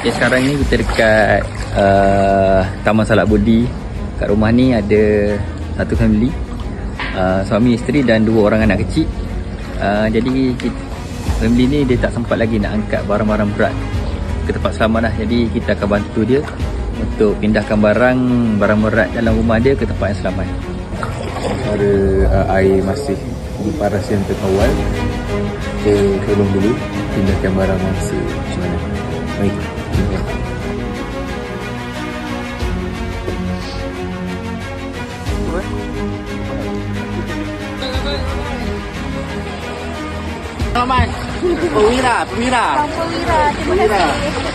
Okay, sekarang ni kita dekat Taman Salak Budi. Kat rumah ni ada satu family, suami, isteri dan 2 orang anak kecil. Jadi family ni dia tak sempat lagi nak angkat barang-barang berat ke tempat selamat lah. Jadi kita akan bantu dia untuk pindahkan barang berat dalam rumah dia ke tempat yang selamat. Ada air masih di paras yang terkawal, kita tolong dulu pindahkan barang masih macam mana. Baik. Selamat. Perwira. Perwira, terima kasih.